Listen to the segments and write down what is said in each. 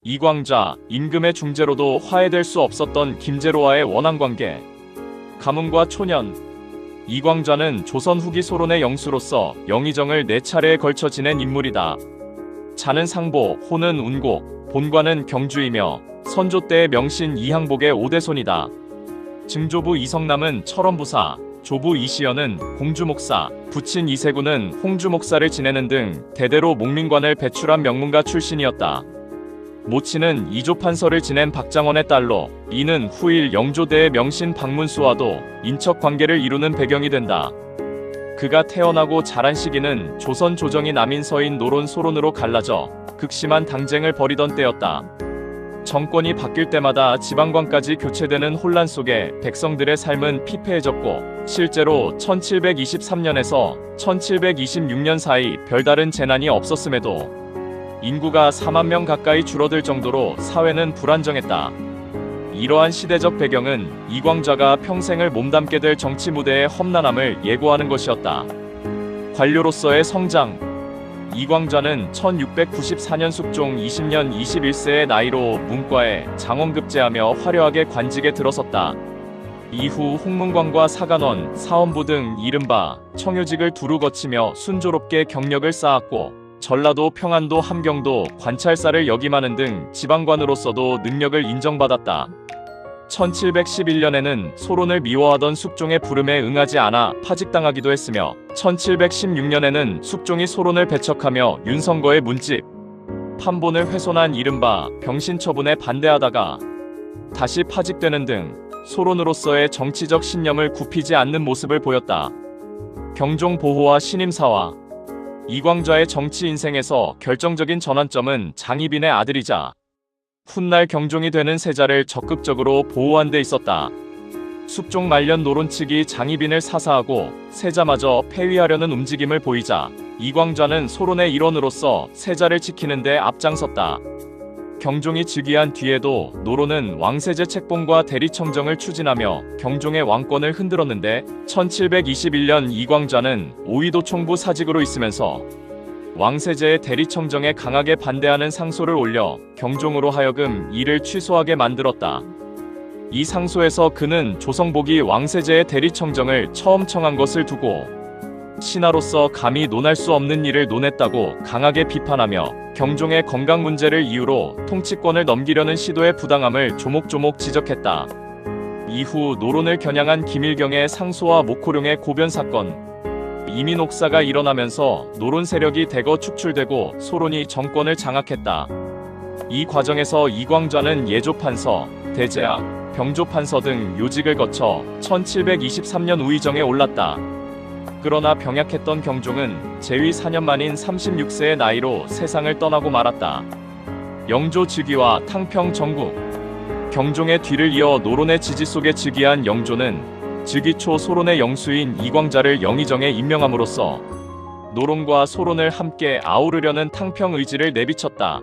이광자, 임금의 중재로도 화해될 수 없었던 김제로와의 원한관계. 가문과 초년. 이광자는 조선 후기 소론의 영수로서 영의정을 4차례에 걸쳐 지낸 인물이다. 자는 상보, 호는 운곡, 본관은 경주이며 선조 때의 명신 이항복의 5대손이다. 증조부 이성남은 철원부사, 조부 이시연은 공주목사, 부친 이세군은 홍주목사를 지내는 등 대대로 목민관을 배출한 명문가 출신이었다. 모친은 이조판서를 지낸 박장원의 딸로 이는 후일 영조대의 명신 박문수와도 인척 관계를 이루는 배경이 된다. 그가 태어나고 자란 시기는 조선 조정이 남인서인 노론 소론으로 갈라져 극심한 당쟁을 벌이던 때였다. 정권이 바뀔 때마다 지방관까지 교체되는 혼란 속에 백성들의 삶은 피폐해졌고 실제로 1723년에서 1726년 사이 별다른 재난이 없었음에도 인구가 4만 명 가까이 줄어들 정도로 사회는 불안정했다. 이러한 시대적 배경은 이광자가 평생을 몸담게 될 정치 무대의 험난함을 예고하는 것이었다. 관료로서의 성장. 이광자는 1694년 숙종 20년 21세의 나이로 문과에 장원급제하며 화려하게 관직에 들어섰다. 이후 홍문관과 사간원, 사헌부 등 이른바 청요직을 두루 거치며 순조롭게 경력을 쌓았고 전라도, 평안도, 함경도 관찰사를 역임하는 등 지방관으로서도 능력을 인정받았다. 1711년에는 소론을 미워하던 숙종의 부름에 응하지 않아 파직당하기도 했으며 1716년에는 숙종이 소론을 배척하며 윤성거의 문집, 판본을 훼손한 이른바 병신처분에 반대하다가 다시 파직되는 등 소론으로서의 정치적 신념을 굽히지 않는 모습을 보였다. 경종 보호와 신임사화. 이광자의 정치 인생에서 결정적인 전환점은 장희빈의 아들이자 훗날 경종이 되는 세자를 적극적으로 보호한 데 있었다. 숙종 말년 노론 측이 장희빈을 사사하고 세자마저 폐위하려는 움직임을 보이자 이광자는 소론의 일원으로서 세자를 지키는 데 앞장섰다. 경종이 즉위한 뒤에도 노론은 왕세제 책봉과 대리청정을 추진하며 경종의 왕권을 흔들었는데 1721년 이광자는 오이도총부 사직으로 있으면서 왕세제의 대리청정에 강하게 반대하는 상소를 올려 경종으로 하여금 이를 취소하게 만들었다. 이 상소에서 그는 조성복이 왕세제의 대리청정을 처음 청한 것을 두고 신하로서 감히 논할 수 없는 일을 논했다고 강하게 비판하며 경종의 건강 문제를 이유로 통치권을 넘기려는 시도의 부당함을 조목조목 지적했다. 이후 노론을 겨냥한 김일경의 상소와 목호룡의 고변 사건, 이민옥사가 일어나면서 노론 세력이 대거 축출되고 소론이 정권을 장악했다. 이 과정에서 이광자는 예조판서, 대제학, 병조판서 등 요직을 거쳐 1723년 우의정에 올랐다. 그러나 병약했던 경종은 재위 4년 만인 36세의 나이로 세상을 떠나고 말았다. 영조 즉위와 탕평 정국. 경종의 뒤를 이어 노론의 지지 속에 즉위한 영조는 즉위 초 소론의 영수인 이광자를 영의정에 임명함으로써 노론과 소론을 함께 아우르려는 탕평 의지를 내비쳤다.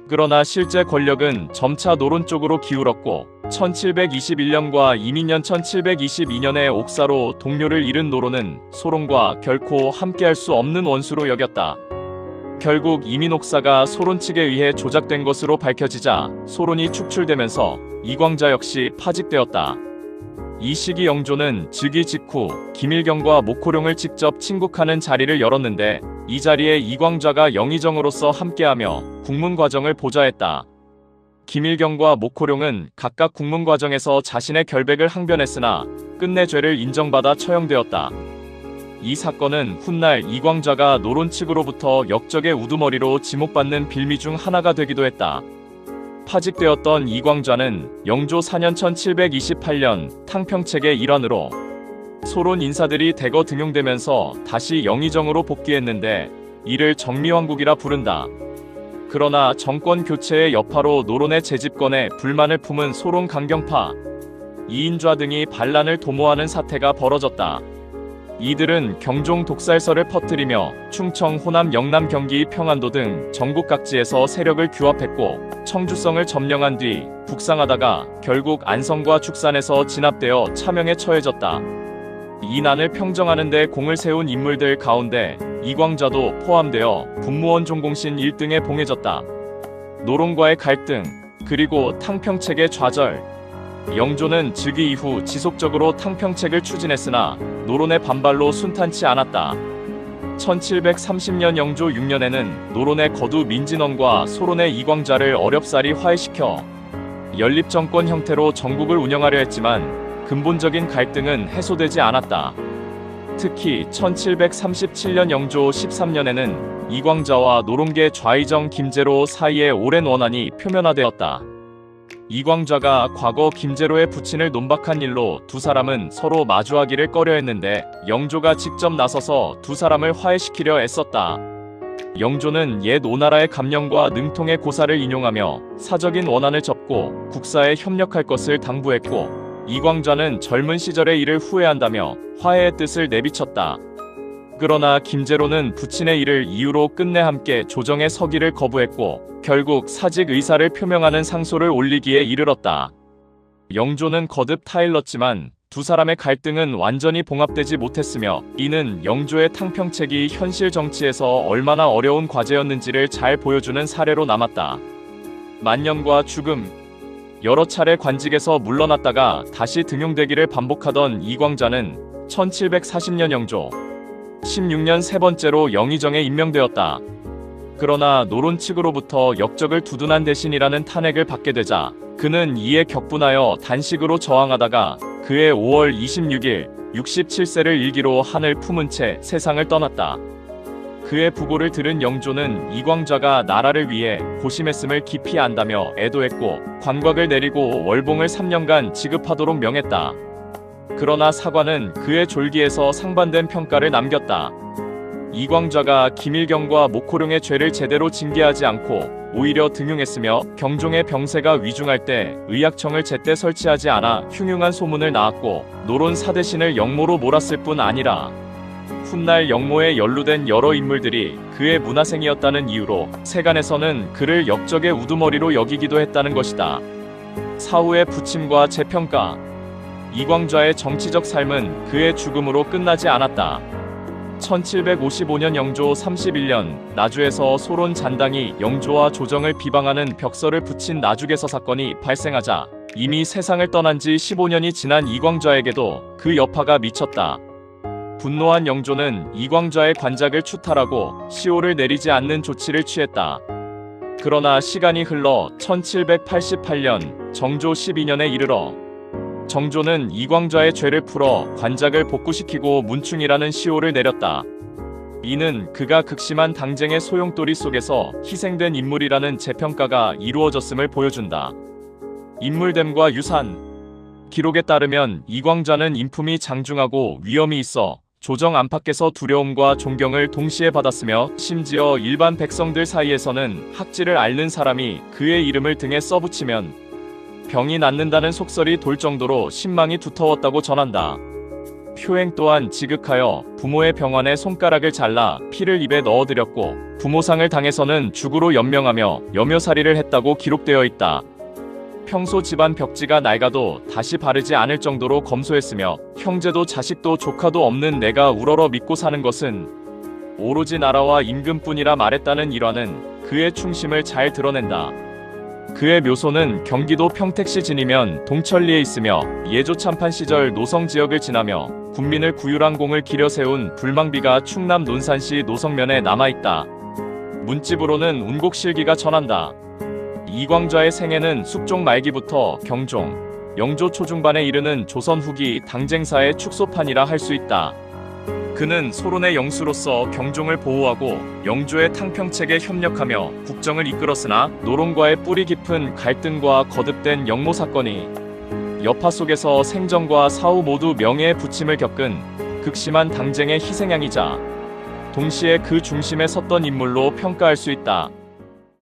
그러나 실제 권력은 점차 노론 쪽으로 기울었고 1721년과 이민년 1722년의 옥사로 동료를 잃은 노론은 소론과 결코 함께할 수 없는 원수로 여겼다. 결국 이민옥사가 소론 측에 의해 조작된 것으로 밝혀지자 소론이 축출되면서 이광자 역시 파직되었다. 이 시기 영조는 즉위 직후 김일경과 목호룡을 직접 친국하는 자리를 열었는데 이 자리에 이광자가 영의정으로서 함께하며 국문 과정을 보좌했다. 김일경과 목호룡은 각각 국문 과정에서 자신의 결백을 항변했으나 끝내 죄를 인정받아 처형되었다. 이 사건은 훗날 이광자가 노론 측으로부터 역적의 우두머리로 지목받는 빌미 중 하나가 되기도 했다. 파직되었던 이광자는 영조 4년 1728년 탕평책의 일환으로 소론 인사들이 대거 등용되면서 다시 영의정으로 복귀했는데 이를 정미왕국이라 부른다. 그러나 정권 교체의 여파로 노론의 재집권에 불만을 품은 소론 강경파, 이인좌 등이 반란을 도모하는 사태가 벌어졌다. 이들은 경종 독살설을 퍼뜨리며 충청, 호남, 영남, 경기, 평안도 등 전국 각지에서 세력을 규합했고 청주성을 점령한 뒤 북상하다가 결국 안성과 축산에서 진압되어 차명에 처해졌다. 이 난을 평정하는 데 공을 세운 인물들 가운데 이광자도 포함되어 국무원 종공신 1등에 봉해졌다. 노론과의 갈등, 그리고 탕평책의 좌절. 영조는 즉위 이후 지속적으로 탕평책을 추진했으나 노론의 반발로 순탄치 않았다. 1730년 영조 6년에는 노론의 거두 민진원과 소론의 이광자를 어렵사리 화해시켜 연립정권 형태로 전국을 운영하려 했지만 근본적인 갈등은 해소되지 않았다. 특히 1737년 영조 13년에는 이광자와 노론계 좌의정 김제로 사이의 오랜 원한이 표면화되었다. 이광자가 과거 김제로의 부친을 논박한 일로 두 사람은 서로 마주하기를 꺼려했는데 영조가 직접 나서서 두 사람을 화해시키려 애썼다. 영조는 옛 오나라의 감령과 능통의 고사를 인용하며 사적인 원한을 접고 국사에 협력할 것을 당부했고, 이광자는 젊은 시절의 일을 후회한다며 화해의 뜻을 내비쳤다. 그러나 김제로는 부친의 일을 이유로 끝내 함께 조정에 서기를 거부했고 결국 사직 의사를 표명하는 상소를 올리기에 이르렀다. 영조는 거듭 타일렀지만 두 사람의 갈등은 완전히 봉합되지 못했으며 이는 영조의 탕평책이 현실 정치에서 얼마나 어려운 과제였는지를 잘 보여주는 사례로 남았다. 만년과 죽음. 여러 차례 관직에서 물러났다가 다시 등용되기를 반복하던 이광자는 1740년 영조 16년 세 번째로 영의정에 임명되었다. 그러나 노론 측으로부터 역적을 두둔한 대신이라는 탄핵을 받게 되자 그는 이에 격분하여 단식으로 저항하다가 그해 5월 26일 67세를 일기로 하늘 품은 채 세상을 떠났다. 그의 부고를 들은 영조는 이광자가 나라를 위해 고심했음을 깊이 안다며 애도했고 관곽을 내리고 월봉을 3년간 지급하도록 명했다. 그러나 사관은 그의 졸기에서 상반된 평가를 남겼다. 이광자가 김일경과 목호룡의 죄를 제대로 징계하지 않고 오히려 등용했으며 경종의 병세가 위중할 때 의약청을 제때 설치하지 않아 흉흉한 소문을 낳았고 노론 사대신을 역모로 몰았을 뿐 아니라 훗날 역모에 연루된 여러 인물들이 그의 문화생이었다는 이유로 세간에서는 그를 역적의 우두머리로 여기기도 했다는 것이다. 사후의 부침과 재평가. 이광자의 정치적 삶은 그의 죽음으로 끝나지 않았다. 1755년 영조 31년 나주에서 소론 잔당이 영조와 조정을 비방하는 벽서를 붙인 나주개서 사건이 발생하자 이미 세상을 떠난 지 15년이 지난 이광자에게도 그 여파가 미쳤다. 분노한 영조는 이광자의 관작을 추탈하고 시호를 내리지 않는 조치를 취했다. 그러나 시간이 흘러 1788년 정조 12년에 이르러 정조는 이광자의 죄를 풀어 관작을 복구시키고 문충이라는 시호를 내렸다. 이는 그가 극심한 당쟁의 소용돌이 속에서 희생된 인물이라는 재평가가 이루어졌음을 보여준다. 인물됨과 유산. 기록에 따르면 이광자는 인품이 장중하고 위엄이 있어 조정 안팎에서 두려움과 존경을 동시에 받았으며 심지어 일반 백성들 사이에서는 학지를 앓는 사람이 그의 이름을 등에 써붙이면 병이 낫는다는 속설이 돌 정도로 신망이 두터웠다고 전한다. 표행 또한 지극하여 부모의 병환에 손가락을 잘라 피를 입에 넣어드렸고 부모상을 당해서는 죽으로 연명하며 여묘살이를 했다고 기록되어 있다. 평소 집안 벽지가 낡아도 다시 바르지 않을 정도로 검소했으며 형제도 자식도 조카도 없는 내가 우러러 믿고 사는 것은 오로지 나라와 임금뿐이라 말했다는 일화는 그의 충심을 잘 드러낸다. 그의 묘소는 경기도 평택시 진이면 동천리에 있으며 예조 참판 시절 노성 지역을 지나며 군민을 구휼한 공을 기려 세운 불망비가 충남 논산시 노성면에 남아있다. 문집으로는 운곡실기가 전한다. 이광자의 생애는 숙종 말기부터 경종, 영조 초중반에 이르는 조선 후기 당쟁사의 축소판이라 할 수 있다. 그는 소론의 영수로서 경종을 보호하고 영조의 탕평책에 협력하며 국정을 이끌었으나 노론과의 뿌리 깊은 갈등과 거듭된 역모 사건이 여파 속에서 생전과 사후 모두 명예의 부침을 겪은 극심한 당쟁의 희생양이자 동시에 그 중심에 섰던 인물로 평가할 수 있다.